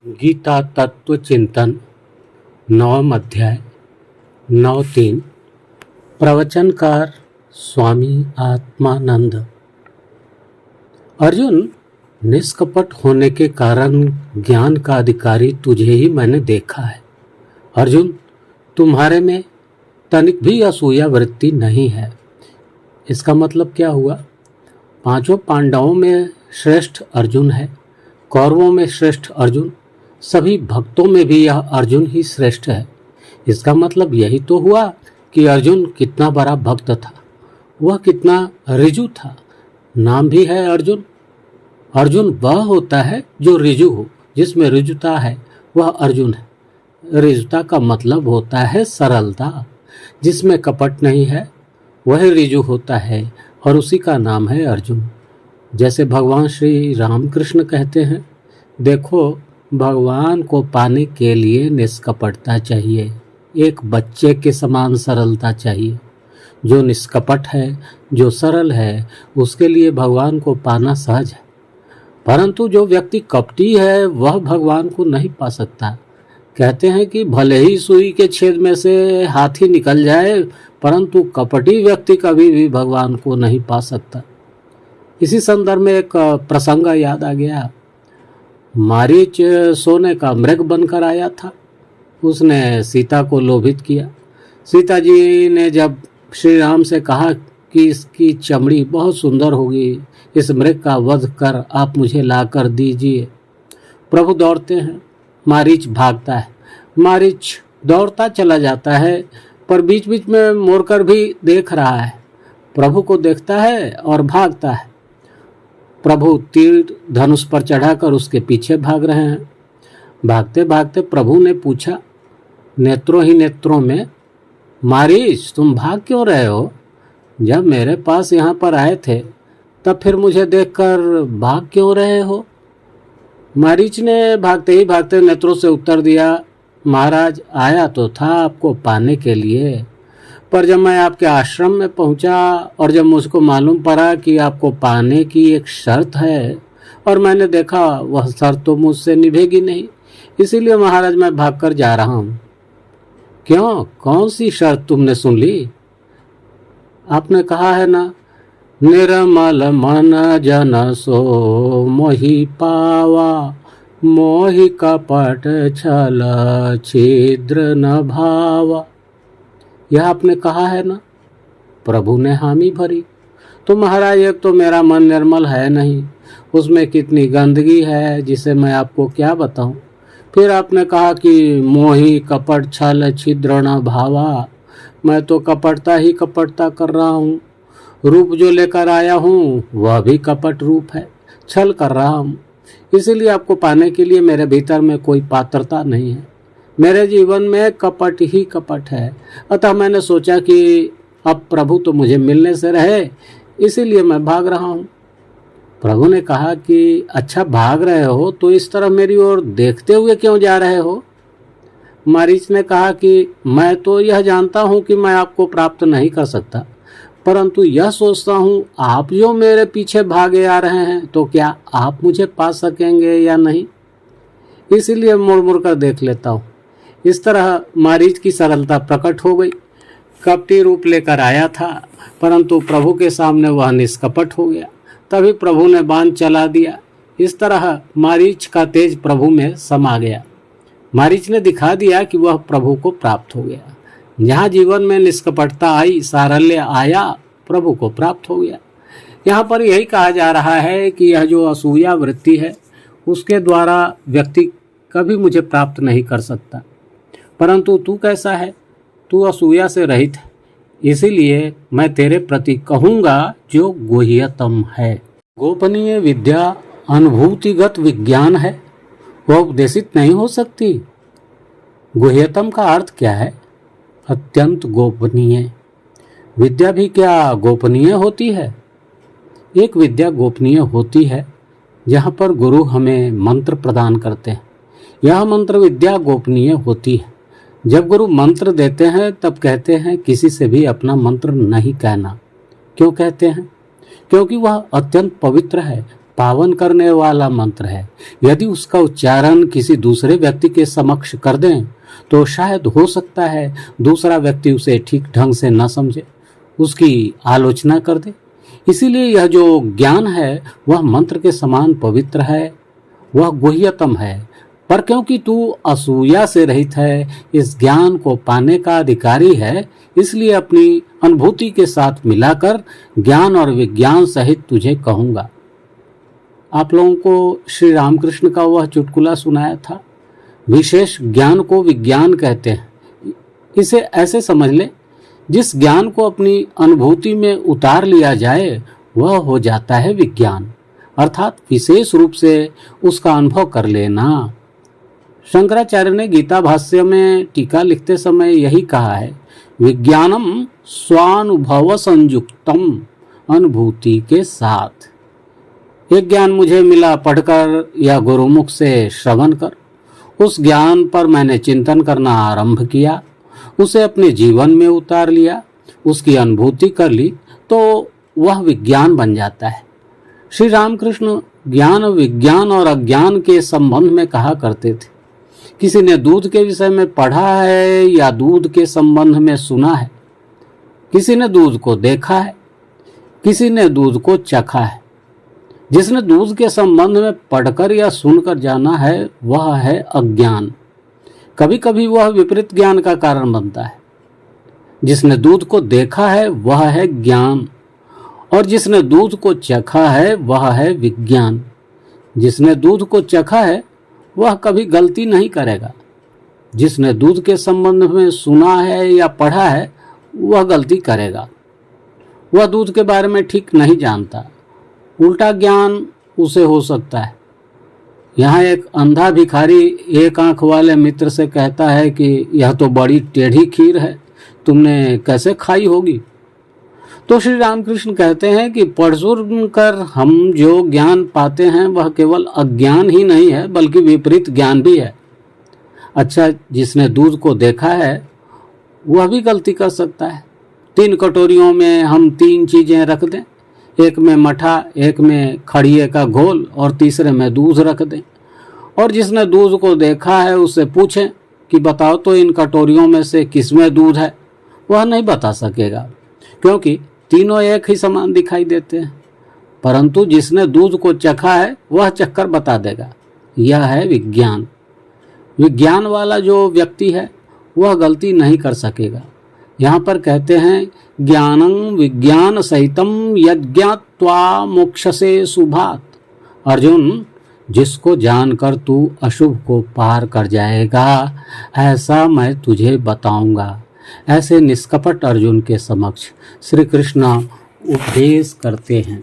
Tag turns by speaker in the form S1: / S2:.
S1: गीता तत्व चिंतन 9वां अध्याय 9:3 प्रवचनकार स्वामी आत्मानंद। अर्जुन, निष्कपट होने के कारण ज्ञान का अधिकारी तुझे ही मैंने देखा है। अर्जुन, तुम्हारे में तनिक भी असूया वृत्ति नहीं है। इसका मतलब क्या हुआ? पांचों पांडवों में श्रेष्ठ अर्जुन है, कौरवों में श्रेष्ठ अर्जुन, सभी भक्तों में भी यह अर्जुन ही श्रेष्ठ है। इसका मतलब यही तो हुआ कि अर्जुन कितना बड़ा भक्त था, वह कितना ऋजु था। नाम भी है अर्जुन। अर्जुन वह होता है जो ऋजु हो, जिसमें ऋजुता है वह अर्जुन है। ऋजुता का मतलब होता है सरलता, जिसमें कपट नहीं है वह ऋजु होता है और उसी का नाम है अर्जुन। जैसे भगवान श्री रामकृष्ण कहते हैं, देखो भगवान को पाने के लिए निष्कपटता चाहिए, एक बच्चे के समान सरलता चाहिए। जो निष्कपट है, जो सरल है, उसके लिए भगवान को पाना सहज है। परंतु जो व्यक्ति कपटी है वह भगवान को नहीं पा सकता। कहते हैं कि भले ही सुई के छेद में से हाथी निकल जाए, परंतु कपटी व्यक्ति कभी भी भगवान को नहीं पा सकता। इसी संदर्भ में एक प्रसंग याद आ गया। मारीच सोने का मृग बनकर आया था। उसने सीता को लोभित किया। सीता जी ने जब श्री राम से कहा कि इसकी चमड़ी बहुत सुंदर होगी, इस मृग का वध कर आप मुझे ला कर दीजिए। प्रभु दौड़ते हैं, मारीच भागता है। मारीच दौड़ता चला जाता है, पर बीच बीच में मोड़कर भी देख रहा है। प्रभु को देखता है और भागता है। प्रभु तीर धनुष पर चढ़ाकर उसके पीछे भाग रहे हैं। भागते भागते प्रभु ने पूछा नेत्रों ही नेत्रों में, मारीच तुम भाग क्यों रहे हो? जब मेरे पास यहाँ पर आए थे तब फिर मुझे देखकर भाग क्यों रहे हो? मारीच ने भागते ही भागते नेत्रों से उत्तर दिया, महाराज आया तो था आपको पाने के लिए, पर जब मैं आपके आश्रम में पहुंचा और जब मुझको मालूम पड़ा कि आपको पाने की एक शर्त है और मैंने देखा वह शर्त तो मुझसे निभेगी नहीं, इसीलिए महाराज मैं भागकर जा रहा हूं। क्यों, कौन सी शर्त तुमने सुन ली? आपने कहा है ना, निर्मल मन जन सो मोहि पावा, मोहि कपट छल छिद्र न भावा। यह आपने कहा है ना? प्रभु ने हामी भरी। तो महाराज एक तो मेरा मन निर्मल है नहीं, उसमें कितनी गंदगी है जिसे मैं आपको क्या बताऊं। फिर आपने कहा कि मोही कपट छल छिद्र न भावा, मैं तो कपटता ही कपटता कर रहा हूँ। रूप जो लेकर आया हूँ वह भी कपट रूप है, छल कर रहा हूँ। इसीलिए आपको पाने के लिए मेरे भीतर में कोई पात्रता नहीं है, मेरे जीवन में कपट ही कपट है। अतः मैंने सोचा कि अब प्रभु तो मुझे मिलने से रहे, इसीलिए मैं भाग रहा हूँ। प्रभु ने कहा कि अच्छा भाग रहे हो तो इस तरह मेरी ओर देखते हुए क्यों जा रहे हो? मारीच ने कहा कि मैं तो यह जानता हूँ कि मैं आपको प्राप्त नहीं कर सकता, परंतु यह सोचता हूँ आप जो मेरे पीछे भागे आ रहे हैं तो क्या आप मुझे पा सकेंगे या नहीं, इसीलिए मुड़ मुड़ कर देख लेता हूँ। इस तरह मारीच की सरलता प्रकट हो गई। कपटी रूप लेकर आया था, परंतु प्रभु के सामने वह निष्कपट हो गया। तभी प्रभु ने बाण चला दिया। इस तरह मारीच का तेज प्रभु में समा गया। मारीच ने दिखा दिया कि वह प्रभु को प्राप्त हो गया। जहाँ जीवन में निष्कपटता आई, सारल्य आया, प्रभु को प्राप्त हो गया। यहाँ पर यही कहा जा रहा है कि यह जो असूया वृत्ति है उसके द्वारा व्यक्ति कभी मुझे प्राप्त नहीं कर सकता। परंतु तू कैसा है? तू असूया से रहित है, इसीलिए मैं तेरे प्रति कहूँगा जो गुह्यतम है। गोपनीय विद्या अनुभूतिगत विज्ञान है, वह उपदेशित नहीं हो सकती। गुह्यतम का अर्थ क्या है? अत्यंत गोपनीय। विद्या भी क्या गोपनीय होती है? एक विद्या गोपनीय होती है जहाँ पर गुरु हमें मंत्र प्रदान करते हैं। यह मंत्र विद्या गोपनीय होती है। जब गुरु मंत्र देते हैं तब कहते हैं किसी से भी अपना मंत्र नहीं कहना। क्यों कहते हैं? क्योंकि वह अत्यंत पवित्र है, पावन करने वाला मंत्र है। यदि उसका उच्चारण किसी दूसरे व्यक्ति के समक्ष कर दें तो शायद हो सकता है दूसरा व्यक्ति उसे ठीक ढंग से न समझे, उसकी आलोचना कर दे। इसीलिए यह जो ज्ञान है वह मंत्र के समान पवित्र है, वह गुह्यतम है। पर क्योंकि तू असूया से रहित है, इस ज्ञान को पाने का अधिकारी है, इसलिए अपनी अनुभूति के साथ मिलाकर ज्ञान और विज्ञान सहित तुझे कहूंगा। आप लोगों को श्री रामकृष्ण का वह चुटकुला सुनाया था, विशेष ज्ञान को विज्ञान कहते हैं। इसे ऐसे समझ ले, जिस ज्ञान को अपनी अनुभूति में उतार लिया जाए वह हो जाता है विज्ञान, अर्थात विशेष रूप से उसका अनुभव कर लेना। शंकराचार्य ने गीता भाष्य में टीका लिखते समय यही कहा है, विज्ञानम स्वानुभव संयुक्तम, अनुभूति के साथ। एक ज्ञान मुझे मिला पढ़कर या गुरुमुख से श्रवण कर, उस ज्ञान पर मैंने चिंतन करना आरंभ किया, उसे अपने जीवन में उतार लिया, उसकी अनुभूति कर ली, तो वह विज्ञान बन जाता है। श्री रामकृष्ण ज्ञान, विज्ञान और अज्ञान के संबंध में कहा करते थे। किसी ने दूध के विषय में पढ़ा है या दूध के संबंध में सुना है, किसी ने दूध को देखा है, किसी ने दूध को चखा है। जिसने दूध के संबंध में पढ़कर या सुनकर जाना है वह है अज्ञान। कभी कभी वह विपरीत ज्ञान का कारण बनता है। जिसने दूध को देखा है वह है ज्ञान, और जिसने दूध को चखा है वह है विज्ञान। जिसने दूध को चखा है वह कभी गलती नहीं करेगा। जिसने दूध के संबंध में सुना है या पढ़ा है वह गलती करेगा। वह दूध के बारे में ठीक नहीं जानता, उल्टा ज्ञान उसे हो सकता है। यहाँ एक अंधा भिखारी एक आंख वाले मित्र से कहता है कि यह तो बड़ी टेढ़ी खीर है, तुमने कैसे खाई होगी? तो श्री रामकृष्ण कहते हैं कि पढ़ सुन कर हम जो ज्ञान पाते हैं वह केवल अज्ञान ही नहीं है बल्कि विपरीत ज्ञान भी है। अच्छा, जिसने दूध को देखा है वह भी गलती कर सकता है। 3 कटोरियों में हम 3 चीजें रख दें, एक में मठा, एक में खड़िए का घोल और तीसरे में दूध रख दें, और जिसने दूध को देखा है उससे पूछें कि बताओ तो इन कटोरियों में से किसमें दूध है, वह नहीं बता सकेगा क्योंकि तीनों एक ही समान दिखाई देते हैं। परंतु जिसने दूध को चखा है वह चखकर बता देगा। यह है विज्ञान। विज्ञान वाला जो व्यक्ति है वह गलती नहीं कर सकेगा। यहाँ पर कहते हैं ज्ञानं विज्ञान सहितम यज्ञात्वा मोक्षसे शुभात्। अर्जुन, जिसको जानकर तू अशुभ को पार कर जाएगा ऐसा मैं तुझे बताऊंगा। ऐसे निष्कपट अर्जुन के समक्ष श्री कृष्ण उपदेश करते हैं।